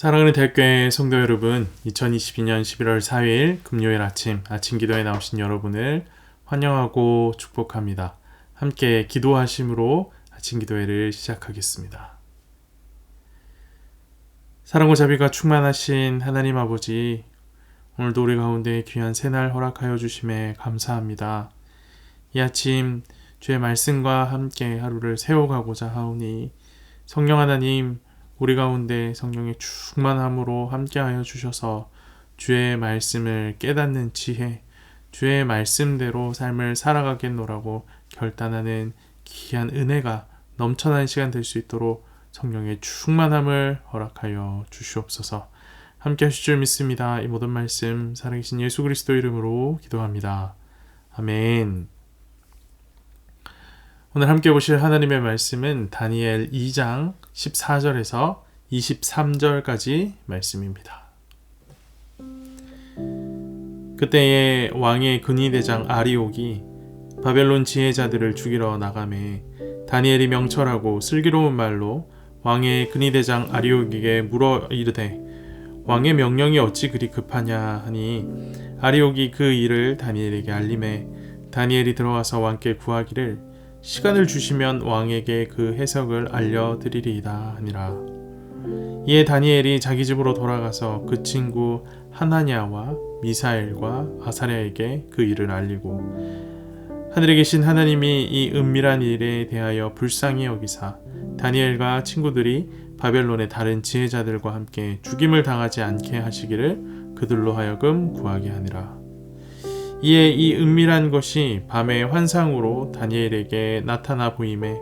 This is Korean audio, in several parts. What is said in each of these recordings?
사랑하는 대학교의 성도 여러분, 2022년 11월 4일 금요일 아침 기도에 나오신 여러분을 환영하고 축복합니다. 함께 기도하심으로 아침 기도회를 시작하겠습니다. 사랑과 자비가 충만하신 하나님 아버지, 오늘도 우리 가운데 귀한 새날 허락하여 주심에 감사합니다. 이 아침 주의 말씀과 함께 하루를 세워가고자 하오니 성령 하나님, 우리 가운데 성령의 충만함으로 함께하여 주셔서 주의 말씀을 깨닫는 지혜, 주의 말씀대로 삶을 살아가겠노라고 결단하는 귀한 은혜가 넘쳐나는 시간 될 수 있도록 성령의 충만함을 허락하여 주시옵소서. 함께 하실 줄 믿습니다. 이 모든 말씀 살아계신 예수 그리스도 이름으로 기도합니다. 아멘. 오늘 함께 보실 하나님의 말씀은 다니엘 2장 14절에서 23절까지 말씀입니다. 그때에 왕의 근위대장 아리옥이 바벨론 지혜자들을 죽이러 나가매 다니엘이 명철하고 슬기로운 말로 왕의 근위대장 아리옥에게 물어 이르되 왕의 명령이 어찌 그리 급하냐 하니 아리옥이 그 일을 다니엘에게 알림해 다니엘이 들어가서 왕께 구하기를 시간을 주시면 왕에게 그 해석을 알려드리리이다 하니라. 이에 다니엘이 자기 집으로 돌아가서 그 친구 하나냐와 미사엘과 아사랴에게 그 일을 알리고 하늘에 계신 하나님이 이 은밀한 일에 대하여 불쌍히 여기사 다니엘과 친구들이 바벨론의 다른 지혜자들과 함께 죽임을 당하지 않게 하시기를 그들로 하여금 구하게 하니라. 이에 이 은밀한 것이 밤의 환상으로 다니엘에게 나타나 보임에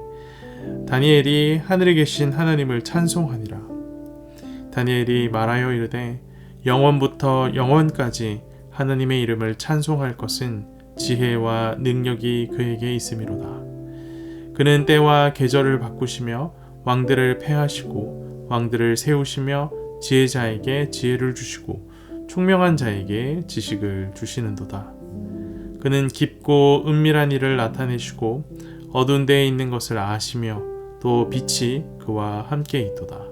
다니엘이 하늘에 계신 하나님을 찬송하니라. 다니엘이 말하여 이르되 영원부터 영원까지 하나님의 이름을 찬송할 것은 지혜와 능력이 그에게 있음이로다. 그는 때와 계절을 바꾸시며 왕들을 패하시고 왕들을 세우시며 지혜자에게 지혜를 주시고 총명한 자에게 지식을 주시는도다. 그는 깊고 은밀한 일을 나타내시고 어두운 데에 있는 것을 아시며 또 빛이 그와 함께 있도다.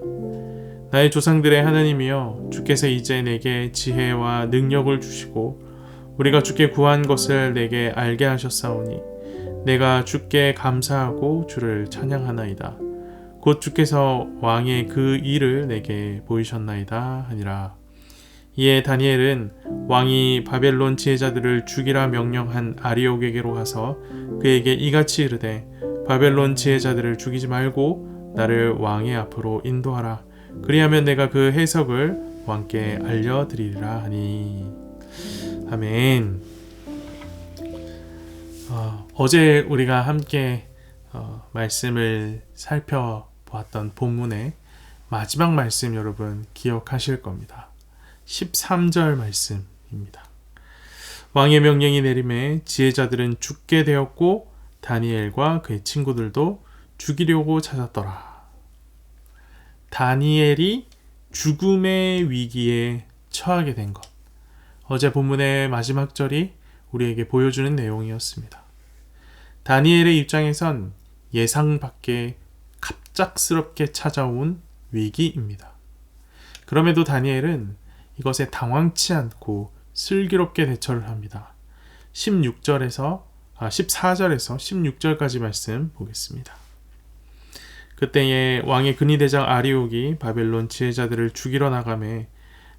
나의 조상들의 하나님이여 주께서 이제 내게 지혜와 능력을 주시고 우리가 주께 구한 것을 내게 알게 하셨사오니 내가 주께 감사하고 주를 찬양하나이다. 곧 주께서 왕의 그 일을 내게 보이셨나이다 하니라. 이에 다니엘은 왕이 바벨론 지혜자들을 죽이라 명령한 아리옥에게로 가서 그에게 이같이 이르되 바벨론 지혜자들을 죽이지 말고 나를 왕의 앞으로 인도하라. 그리하면 내가 그 해석을 왕께 알려드리리라 하니. 아멘. 어제 우리가 함께 말씀을 살펴보았던 본문의 마지막 말씀 여러분 기억하실 겁니다. 13절 말씀입니다. 왕의 명령이 내림에 지혜자들은 죽게 되었고 다니엘과 그의 친구들도 죽이려고 찾았더라. 다니엘이 죽음의 위기에 처하게 된 것. 어제 본문의 마지막 절이 우리에게 보여주는 내용이었습니다. 다니엘의 입장에선 예상 밖에 갑작스럽게 찾아온 위기입니다. 그럼에도 다니엘은 이것에 당황치 않고 슬기롭게 대처를 합니다. 14절에서 16절까지 말씀 보겠습니다. 그때에 왕의 근위대장 아리옥이 바벨론 지혜자들을 죽이러 나가매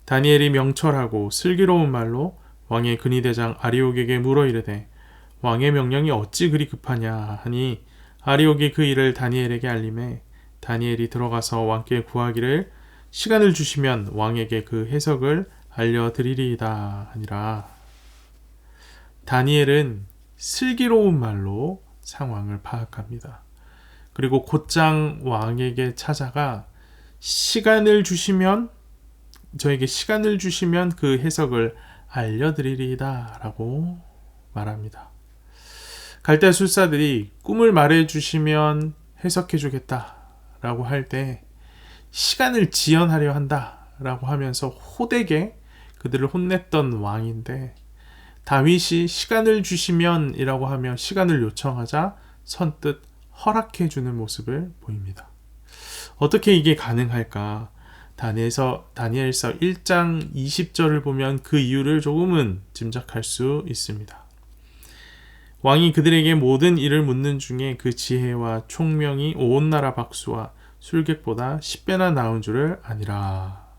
다니엘이 명철하고 슬기로운 말로 왕의 근위대장 아리옥에게 물어 이르되 왕의 명령이 어찌 그리 급하냐 하니 아리옥이 그 일을 다니엘에게 알림해 다니엘이 들어가서 왕께 구하기를 시간을 주시면 왕에게 그 해석을 알려드리리이다 하니라. 다니엘은 슬기로운 말로 상황을 파악합니다. 그리고 곧장 왕에게 찾아가 저에게 시간을 주시면 그 해석을 알려드리리이다 라고 말합니다. 갈대술사들이 꿈을 말해주시면 해석해주겠다 라고 할 때 시간을 지연하려 한다 라고 하면서 호되게 그들을 혼냈던 왕인데 다윗이 시간을 주시면 이라고 하며 시간을 요청하자 선뜻 허락해주는 모습을 보입니다. 어떻게 이게 가능할까? 다니엘서 1장 20절을 보면 그 이유를 조금은 짐작할 수 있습니다. 왕이 그들에게 모든 일을 묻는 중에 그 지혜와 총명이 온 나라 박수와 술객보다 10배나 나은 줄을 아니라.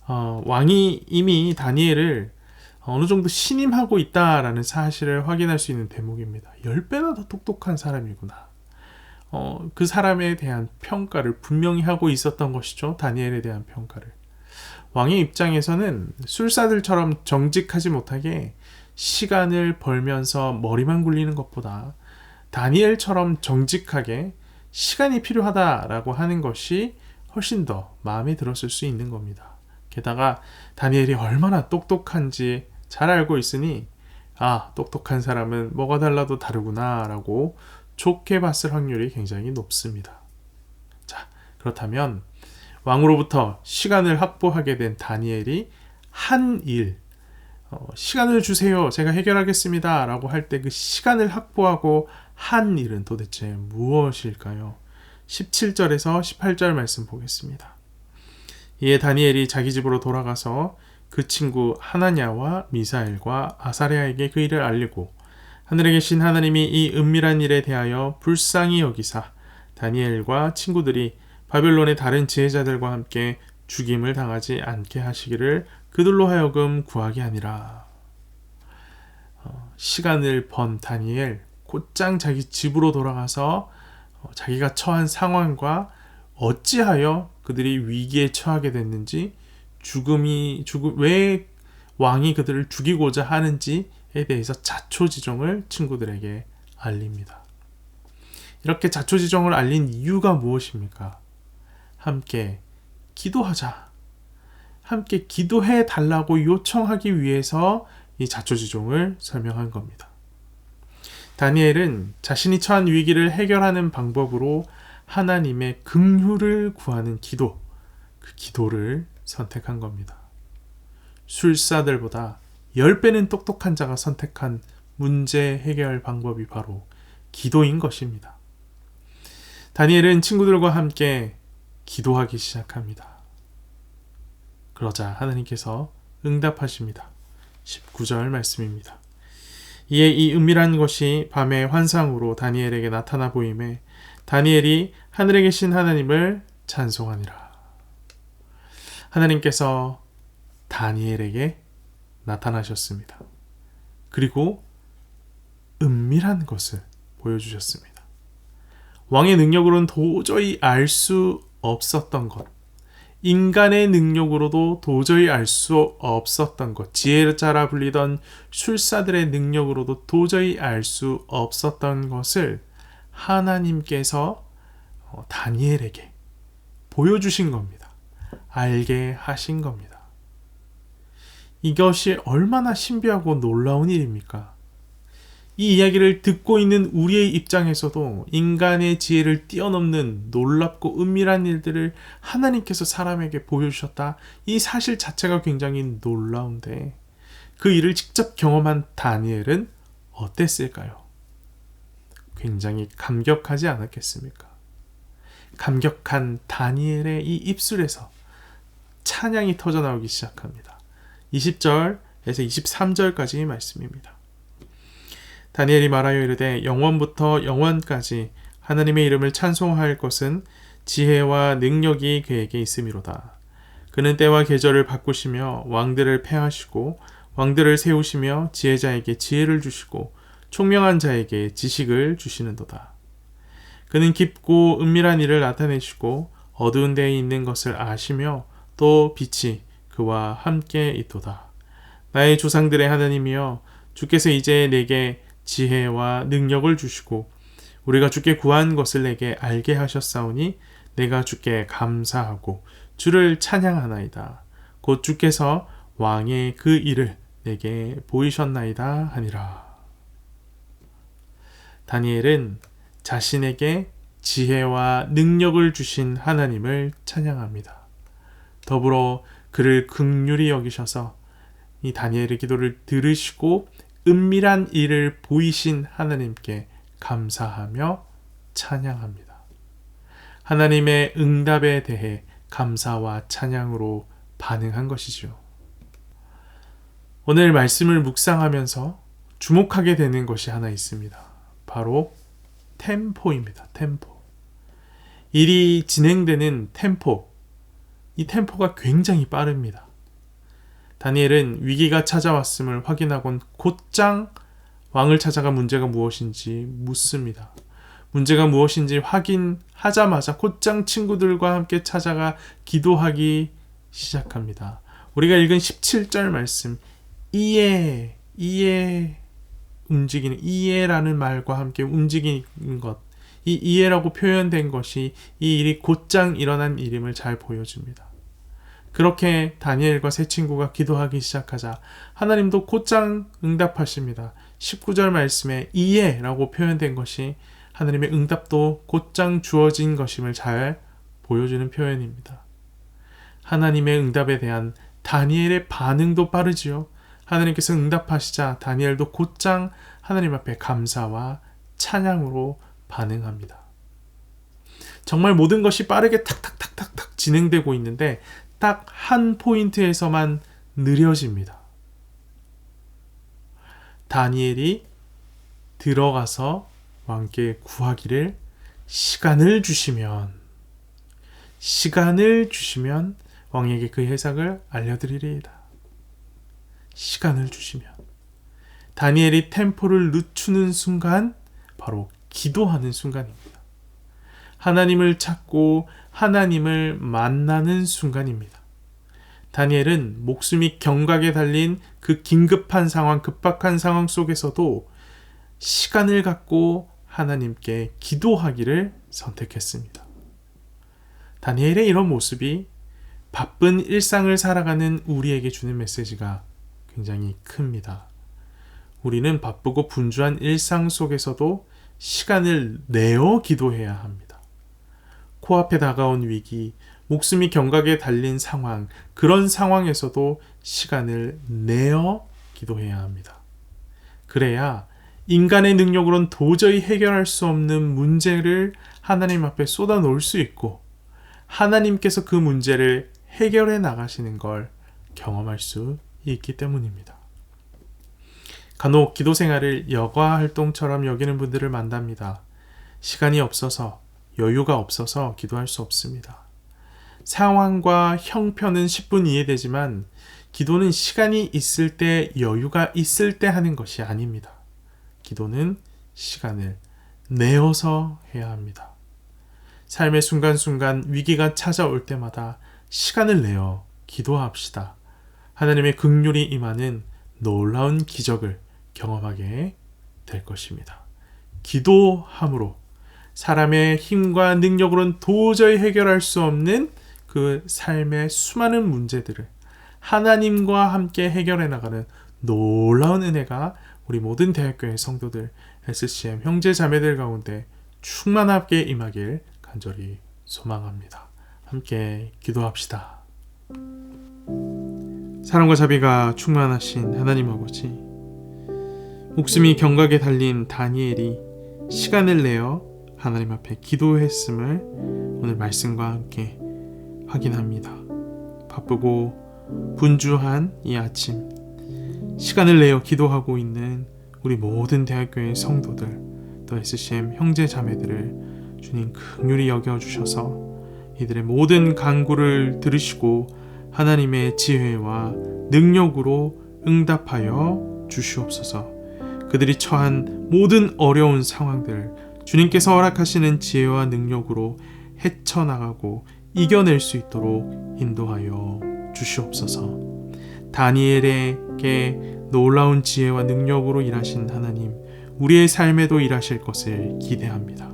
왕이 이미 다니엘을 어느 정도 신임하고 있다라는 사실을 확인할 수 있는 대목입니다. 10배나 더 똑똑한 사람이구나. 그 사람에 대한 평가를 분명히 하고 있었던 것이죠. 다니엘에 대한 평가를. 왕의 입장에서는 술사들처럼 정직하지 못하게 시간을 벌면서 머리만 굴리는 것보다 다니엘처럼 정직하게 시간이 필요하다라고 하는 것이 훨씬 더 마음에 들었을 수 있는 겁니다. 게다가 다니엘이 얼마나 똑똑한지 잘 알고 있으니 똑똑한 사람은 뭐가 달라도 다르구나 라고 좋게 봤을 확률이 굉장히 높습니다. 자, 그렇다면 왕으로부터 시간을 확보하게 된 다니엘이 한 일, 시간을 주세요. 제가 해결하겠습니다. 라고 할 때 그 시간을 확보하고 한 일은 도대체 무엇일까요? 17절에서 18절 말씀 보겠습니다. 이에 다니엘이 자기 집으로 돌아가서 그 친구 하나냐와 미사엘과 아사랴에게 그 일을 알리고 하늘에 계신 하나님이 이 은밀한 일에 대하여 불쌍히 여기사 다니엘과 친구들이 바벨론의 다른 지혜자들과 함께 죽임을 당하지 않게 하시기를 그들로 하여금 구하게 하니라. 시간을 번 다니엘 곧장 자기 집으로 돌아가서 자기가 처한 상황과 어찌하여 그들이 위기에 처하게 됐는지 왜 왕이 그들을 죽이고자 하는지에 대해서 자초지종을 친구들에게 알립니다. 이렇게 자초지종을 알린 이유가 무엇입니까? 함께 기도하자. 함께 기도해 달라고 요청하기 위해서 이 자초지종을 설명한 겁니다. 다니엘은 자신이 처한 위기를 해결하는 방법으로 하나님의 긍휼을 구하는 기도, 그 기도를 선택한 겁니다. 술사들보다 10배는 똑똑한 자가 선택한 문제 해결 방법이 바로 기도인 것입니다. 다니엘은 친구들과 함께 기도하기 시작합니다. 그러자 하나님께서 응답하십니다. 19절 말씀입니다. 이에 이 은밀한 것이 밤의 환상으로 다니엘에게 나타나 보임에 다니엘이 하늘에 계신 하나님을 찬송하니라. 하나님께서 다니엘에게 나타나셨습니다. 그리고 은밀한 것을 보여주셨습니다. 왕의 능력으로는 도저히 알 수 없었던 것, 인간의 능력으로도 도저히 알 수 없었던 것, 지혜자라 불리던 술사들의 능력으로도 도저히 알 수 없었던 것을 하나님께서 다니엘에게 보여주신 겁니다. 알게 하신 겁니다. 이것이 얼마나 신비하고 놀라운 일입니까? 이 이야기를 듣고 있는 우리의 입장에서도 인간의 지혜를 뛰어넘는 놀랍고 은밀한 일들을 하나님께서 사람에게 보여주셨다. 이 사실 자체가 굉장히 놀라운데 그 일을 직접 경험한 다니엘은 어땠을까요? 굉장히 감격하지 않았겠습니까? 감격한 다니엘의 이 입술에서 찬양이 터져나오기 시작합니다. 20절에서 23절까지의 말씀입니다. 다니엘이 말하여 이르되 영원부터 영원까지 하나님의 이름을 찬송할 것은 지혜와 능력이 그에게 있음이로다. 그는 때와 계절을 바꾸시며 왕들을 패하시고 왕들을 세우시며 지혜자에게 지혜를 주시고 총명한 자에게 지식을 주시는도다. 그는 깊고 은밀한 일을 나타내시고 어두운 데에 있는 것을 아시며 또 빛이 그와 함께 있도다. 나의 조상들의 하나님이여 주께서 이제 내게 지혜와 능력을 주시고 우리가 주께 구한 것을 내게 알게 하셨사오니 내가 주께 감사하고 주를 찬양하나이다. 곧 주께서 왕의 그 일을 내게 보이셨나이다 하니라. 다니엘은 자신에게 지혜와 능력을 주신 하나님을 찬양합니다. 더불어 그를 긍휼히 여기셔서 이 다니엘의 기도를 들으시고 은밀한 일을 보이신 하나님께 감사하며 찬양합니다. 하나님의 응답에 대해 감사와 찬양으로 반응한 것이죠. 오늘 말씀을 묵상하면서 주목하게 되는 것이 하나 있습니다. 바로 템포입니다. 템포. 일이 진행되는 템포. 이 템포가 굉장히 빠릅니다. 다니엘은 위기가 찾아왔음을 확인하곤 곧장 왕을 찾아가 문제가 무엇인지 묻습니다. 문제가 무엇인지 확인하자마자 곧장 친구들과 함께 찾아가 기도하기 시작합니다. 우리가 읽은 17절 말씀, 이에 움직이는, 이에라는 말과 함께 움직이는 것, 이 이에라고 표현된 것이 이 일이 곧장 일어난 일임을 잘 보여줍니다. 그렇게 다니엘과 세 친구가 기도하기 시작하자 하나님도 곧장 응답하십니다. 19절 말씀에 이에라고 표현된 것이 하나님의 응답도 곧장 주어진 것임을 잘 보여주는 표현입니다. 하나님의 응답에 대한 다니엘의 반응도 빠르지요. 하나님께서 응답하시자 다니엘도 곧장 하나님 앞에 감사와 찬양으로 반응합니다. 정말 모든 것이 빠르게 탁탁탁탁탁 진행되고 있는데 딱 한 포인트에서만 느려집니다. 다니엘이 들어가서 왕께 구하기를 시간을 주시면 왕에게 그 해석을 알려드리리이다. 시간을 주시면 다니엘이 템포를 늦추는 순간 바로 기도하는 순간입니다. 하나님을 찾고 하나님을 만나는 순간입니다. 다니엘은 목숨이 경각에 달린 그 긴급한 상황, 급박한 상황 속에서도 시간을 갖고 하나님께 기도하기를 선택했습니다. 다니엘의 이런 모습이 바쁜 일상을 살아가는 우리에게 주는 메시지가 굉장히 큽니다. 우리는 바쁘고 분주한 일상 속에서도 시간을 내어 기도해야 합니다. 코앞에 다가온 위기, 목숨이 경각에 달린 상황, 그런 상황에서도 시간을 내어 기도해야 합니다. 그래야 인간의 능력으로는 도저히 해결할 수 없는 문제를 하나님 앞에 쏟아 놓을 수 있고 하나님께서 그 문제를 해결해 나가시는 걸 경험할 수 있기 때문입니다. 간혹 기도 생활을 여가 활동처럼 여기는 분들을 만납니다. 시간이 없어서, 여유가 없어서 기도할 수 없습니다. 상황과 형편은 10분 이해되지만 기도는 시간이 있을 때, 여유가 있을 때 하는 것이 아닙니다. 기도는 시간을 내어서 해야 합니다. 삶의 순간순간 위기가 찾아올 때마다 시간을 내어 기도합시다. 하나님의 긍휼이 임하는 놀라운 기적을 경험하게 될 것입니다. 기도함으로 사람의 힘과 능력으로는 도저히 해결할 수 없는 그 삶의 수많은 문제들을 하나님과 함께 해결해 나가는 놀라운 은혜가 우리 모든 대학교의 성도들, SCM 형제 자매들 가운데 충만하게 임하길 간절히 소망합니다. 함께 기도합시다. 사랑과 자비가 충만하신 하나님 아버지, 목숨이 경각에 달린 다니엘이 시간을 내어 하나님 앞에 기도했음을 오늘 말씀과 함께 확인합니다. 바쁘고 분주한 이 아침, 시간을 내어 기도하고 있는 우리 모든 대학교의 성도들, 또 SCM 형제 자매들을 주님 긍휼히 여겨주셔서 이들의 모든 간구를 들으시고 하나님의 지혜와 능력으로 응답하여 주시옵소서. 그들이 처한 모든 어려운 상황들 주님께서 허락하시는 지혜와 능력으로 헤쳐나가고 이겨낼 수 있도록 인도하여 주시옵소서. 다니엘에게 놀라운 지혜와 능력으로 일하신 하나님, 우리의 삶에도 일하실 것을 기대합니다.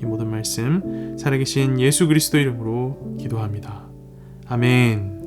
이 모든 말씀 살아계신 예수 그리스도 이름으로 기도합니다. 아멘.